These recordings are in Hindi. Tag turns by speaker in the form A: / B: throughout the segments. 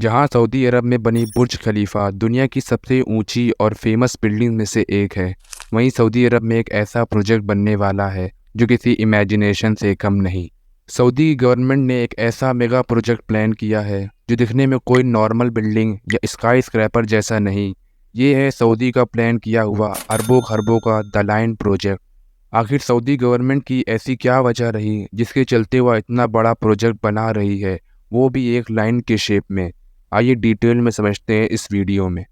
A: जहां सऊदी अरब में बनी बुर्ज खलीफा दुनिया की सबसे ऊंची और फेमस बिल्डिंग में से एक है, वहीं सऊदी अरब में एक ऐसा प्रोजेक्ट बनने वाला है जो किसी इमेजिनेशन से कम नहीं। सऊदी गवर्नमेंट ने एक ऐसा मेगा प्रोजेक्ट प्लान किया है जो दिखने में कोई नॉर्मल बिल्डिंग या स्काई स्क्रैपर जैसा नहीं। ये है सऊदी का प्लान किया हुआ अरबों खरबों का द लाइन प्रोजेक्ट। आखिर सऊदी गवर्नमेंट की ऐसी क्या वजह रही जिसके चलते वह इतना बड़ा प्रोजेक्ट बना रही है, वो भी एक लाइन के शेप में। आइए डिटेल में समझते हैं इस वीडियो में।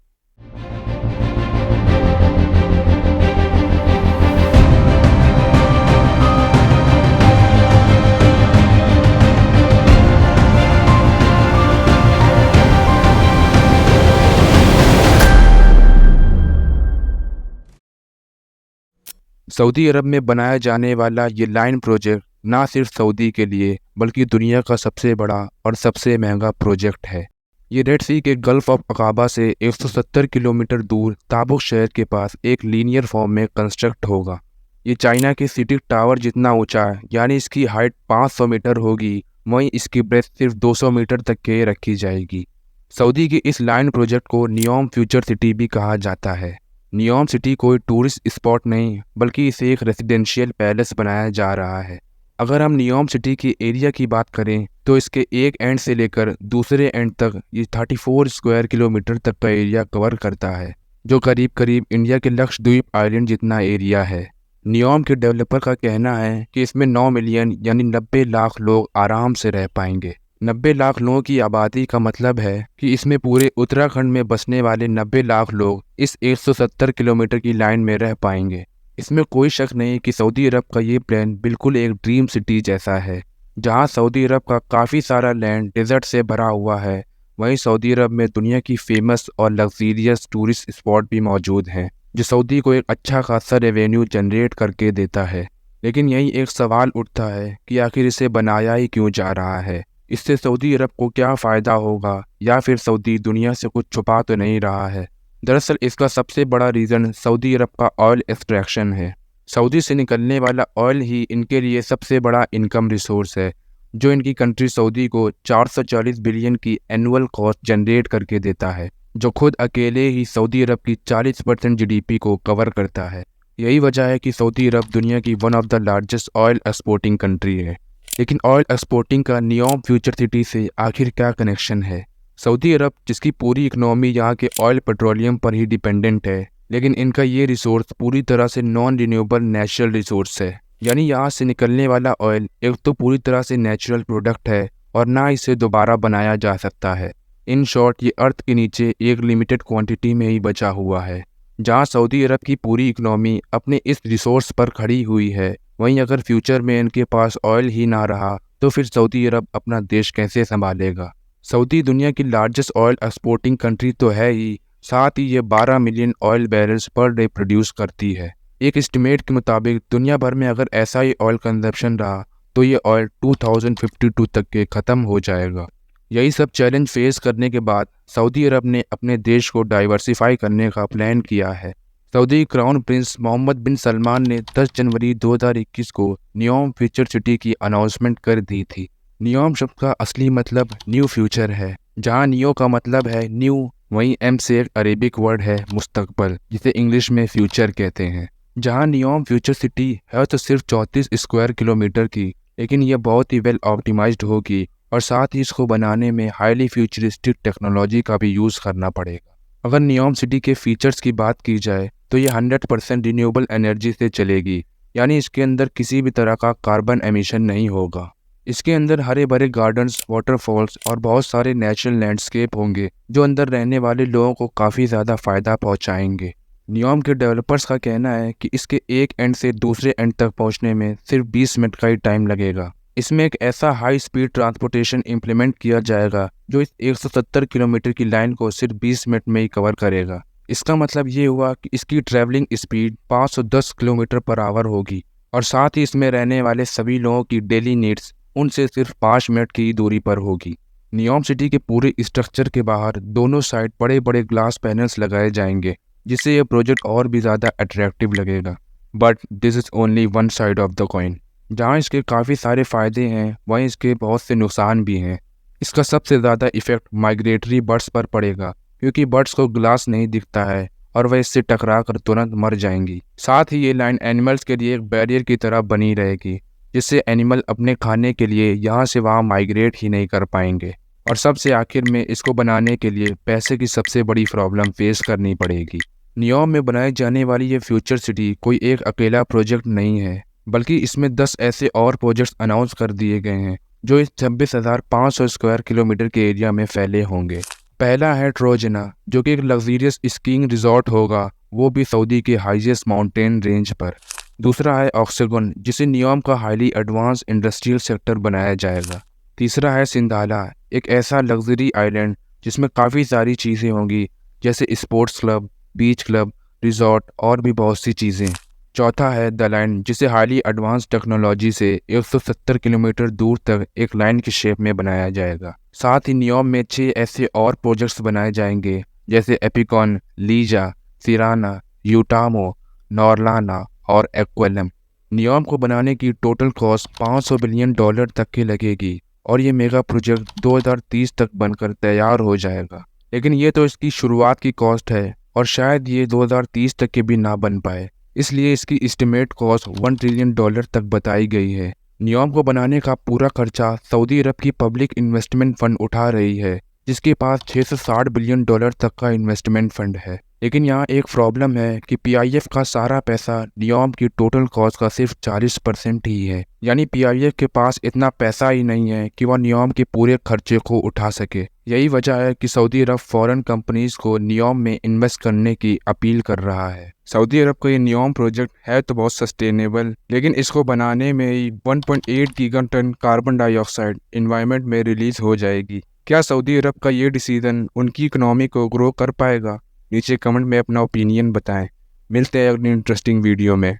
A: सऊदी अरब में बनाया जाने वाला ये लाइन प्रोजेक्ट ना सिर्फ सऊदी के लिए बल्कि दुनिया का सबसे बड़ा और सबसे महंगा प्रोजेक्ट है। ये रेड सी के गल्फ ऑफ अकाबा से 170 किलोमीटर दूर ताबुक शहर के पास एक लीनियर फॉर्म में कंस्ट्रक्ट होगा। ये चाइना के सिटी टावर जितना ऊंचा है, यानी इसकी हाइट 500 मीटर होगी, वहीं इसकी ब्रेथ सिर्फ 200 मीटर तक के रखी जाएगी। सऊदी के इस लाइन प्रोजेक्ट को नियोम फ्यूचर सिटी भी कहा जाता है। नियोम सिटी कोई टूरिस्ट स्पॉट नहीं बल्कि इसे एक रेसिडेंशियल पैलेस बनाया जा रहा है। अगर हम नियोम सिटी के एरिया की बात करें तो इसके एक एंड से लेकर दूसरे एंड तक ये 34 स्क्वायर किलोमीटर तक का एरिया कवर करता है, जो करीब करीब इंडिया के लक्षद्वीप आइलैंड जितना एरिया है। नियोम के डेवलपर का कहना है कि इसमें 9 मिलियन यानी 90 लाख लोग आराम से रह पाएंगे। 90 लाख लोगों की आबादी का मतलब है कि इसमें पूरे उत्तराखंड में बसने वाले 90 लाख लोग इस 170 किलोमीटर की लाइन में रह पाएंगे। इसमें कोई शक नहीं कि सऊदी अरब का ये प्लान बिल्कुल एक ड्रीम सिटी जैसा है। जहां सऊदी अरब का काफ़ी सारा लैंड डेजर्ट से भरा हुआ है, वहीं सऊदी अरब में दुनिया की फेमस और लग्जीरियस टूरिस्ट स्पॉट भी मौजूद हैं, जो सऊदी को एक अच्छा खासा रेवेन्यू जनरेट करके देता है। लेकिन यही एक सवाल उठता है कि आखिर इसे बनाया ही क्यों जा रहा है। इससे सऊदी अरब को क्या फ़ायदा होगा, या फिर सऊदी दुनिया से कुछ छुपा तो नहीं रहा है। दरअसल इसका सबसे बड़ा रीज़न सऊदी अरब का ऑयल एक्सट्रैक्शन है। सऊदी से निकलने वाला ऑयल ही इनके लिए सबसे बड़ा इनकम रिसोर्स है, जो इनकी कंट्री सऊदी को 440 बिलियन की एनुअल कॉस्ट जनरेट करके देता है, जो खुद अकेले ही सऊदी अरब की 40% जीडीपी को कवर करता है। यही वजह है कि सऊदी अरब दुनिया की one of the largest oil exporting country है। लेकिन ऑयल एक्सपोर्टिंग का नियोम फ्यूचर सिटी से आखिर क्या कनेक्शन है? सऊदी अरब, जिसकी पूरी इकनॉमी यहाँ के ऑयल पेट्रोलियम पर ही डिपेंडेंट है, लेकिन इनका ये रिसोर्स पूरी तरह से नॉन रिन्यूएबल नेचुरल रिसोर्स है। यानी यहाँ से निकलने वाला ऑयल एक तो पूरी तरह से नेचुरल प्रोडक्ट है और ना इसे दोबारा बनाया जा सकता है। इन शॉर्ट, ये अर्थ के नीचे एक लिमिटेड क्वांटिटी में ही बचा हुआ है। जहाँ सऊदी अरब की पूरी इकनॉमी अपने इस रिसोर्स पर खड़ी हुई है, वहीं अगर फ्यूचर में इनके पास ऑयल ही ना रहा तो फिर सऊदी अरब अपना देश कैसे संभालेगा। सऊदी दुनिया की लार्जेस्ट ऑयल एक्सपोर्टिंग कंट्री तो है ही, साथ ही ये 12 million oil barrels per day produce करती है। एक एस्टिमेट के मुताबिक दुनिया भर में अगर ऐसा ही ऑयल कंजप्शन रहा तो ये ऑयल 2052 तक के ख़त्म हो जाएगा। यही सब चैलेंज फेस करने के बाद सऊदी अरब ने अपने देश को डाइवर्सिफाई करने का प्लान किया है। सऊदी क्राउन प्रिंस मोहम्मद बिन सलमान ने 10 जनवरी 2021 को नियोम फ्यूचर सिटी की अनाउंसमेंट कर दी थी। नियोम शब्द का असली मतलब न्यू फ्यूचर है। जहां नियो का मतलब है न्यू, वहीं एम से एक अरेबिक वर्ड है मुस्तकबल, जिसे इंग्लिश में फ्यूचर कहते हैं। जहां नियोम फ्यूचर सिटी है तो सिर्फ 34 स्क्वायर किलोमीटर की, लेकिन यह बहुत ही वेल ऑप्टिमाइज्ड होगी और साथ ही इसको बनाने में हाईली फ्यूचरिस्टिक टेक्नोलॉजी का भी यूज़ करना पड़ेगा। अगर नियोम सिटी के फीचर्स की बात की जाए तो ये 100% रिन्यूएबल एनर्जी से चलेगी, यानी इसके अंदर किसी भी तरह का कार्बन एमिशन नहीं होगा। इसके अंदर हरे भरे गार्डन्स, वाटरफॉल्स और बहुत सारे नेचुरल लैंडस्केप होंगे, जो अंदर रहने वाले लोगों को काफ़ी ज़्यादा फ़ायदा पहुंचाएंगे। नियोम के डेवलपर्स का कहना है कि इसके एक एंड से दूसरे एंड तक पहुंचने में सिर्फ 20 मिनट का ही टाइम लगेगा। इसमें एक ऐसा हाई स्पीड ट्रांसपोर्टेशन इम्प्लीमेंट किया जाएगा जो इस 170 किलोमीटर की लाइन को सिर्फ 20 मिनट में ही कवर करेगा। इसका मतलब ये हुआ कि इसकी travelling speed 510 kilometre per hour होगी और साथ ही इसमें रहने वाले सभी लोगों की डेली नीड्स उनसे सिर्फ 5 मिनट की दूरी पर होगी। नियोम सिटी के पूरे स्ट्रक्चर के बाहर दोनों साइड बड़े बड़े ग्लास पैनल्स लगाए जाएंगे, जिससे यह प्रोजेक्ट और भी ज़्यादा अट्रैक्टिव लगेगा। But this is only one side of the coin. जहाँ इसके काफ़ी सारे फ़ायदे हैं, वहीं इसके बहुत से नुकसान भी हैं। इसका सबसे ज़्यादा इफेक्ट माइग्रेटरी बर्ड्स पर पड़ेगा, क्योंकि बर्ड्स को ग्लास नहीं दिखता है और वह इससे टकरा कर तुरंत मर जाएंगी। साथ ही ये लाइन एनिमल्स के लिए एक बैरियर की तरह बनी रहेगी, जिससे एनिमल अपने खाने के लिए यहाँ से वहाँ माइग्रेट ही नहीं कर पाएंगे। और सबसे आखिर में इसको बनाने के लिए पैसे की सबसे बड़ी प्रॉब्लम फेस करनी पड़ेगी। नियोम में बनाई जाने वाली ये फ्यूचर सिटी कोई एक अकेला प्रोजेक्ट नहीं है, बल्कि इसमें 10 ऐसे और प्रोजेक्ट्स अनाउंस कर दिए गए हैं जो इस 26,500 स्क्वायर किलोमीटर के एरिया में फैले होंगे। पहला है ट्रोजना, जो कि एक लग्जरियस स्कीइंग रिजॉर्ट होगा, वो भी सऊदी के हाईएस्ट माउंटेन रेंज पर। दूसरा है ऑक्सीगन, जिसे नियोम का हाईली एडवांस इंडस्ट्रियल सेक्टर बनाया जाएगा। तीसरा है सिंधाला, एक ऐसा लग्जरी आइलैंड जिसमें काफ़ी सारी चीज़ें होंगी, जैसे स्पोर्ट्स क्लब, बीच क्लब, रिजॉर्ट और भी बहुत सी चीज़ें। चौथा है द लाइन, जिसे हाईली एडवांस टेक्नोलॉजी से 170 किलोमीटर दूर तक एक लाइन की शेप में बनाया जाएगा। साथ ही नियोम में 6 ऐसे और प्रोजेक्ट्स बनाए जाएंगे, जैसे एपिकॉन, लीजा, सिराना, यूटामो, नॉर्लाना और एक्वेलम। नियोम को बनाने की टोटल कॉस्ट $500 बिलियन तक की लगेगी और ये मेगा प्रोजेक्ट 2030 तक बनकर तैयार हो जाएगा। लेकिन ये तो इसकी शुरुआत की कॉस्ट है और शायद ये 2030 तक के भी ना बन पाए, इसलिए इसकी एस्टिमेट कॉस्ट $1 ट्रिलियन तक बताई गई है। नियोम को बनाने का पूरा खर्चा सऊदी अरब की पब्लिक इन्वेस्टमेंट फंड उठा रही है, जिसके पास $660 बिलियन तक का इन्वेस्टमेंट फंड है। लेकिन यहाँ एक प्रॉब्लम है कि पीआईएफ का सारा पैसा नियोम की टोटल कॉस्ट का सिर्फ 40% ही है। यानी पीआईएफ के पास इतना पैसा ही नहीं है कि वह नियोम के पूरे खर्चे को उठा सके। यही वजह है कि सऊदी अरब फॉरेन कंपनीज को नियोम में इन्वेस्ट करने की अपील कर रहा है। सऊदी अरब का ये नियोम प्रोजेक्ट है तो बहुत सस्टेनेबल, लेकिन इसको बनाने में ही 1.8 गीगाटन कार्बन डाइऑक्साइड एनवायरनमेंट में रिलीज हो जाएगी। क्या सऊदी अरब का ये डिसीजन उनकी इकोनॉमी को ग्रो कर पाएगा? नीचे कमेंट में अपना ओपिनियन बताएं। मिलते हैं अगली इंटरेस्टिंग वीडियो में।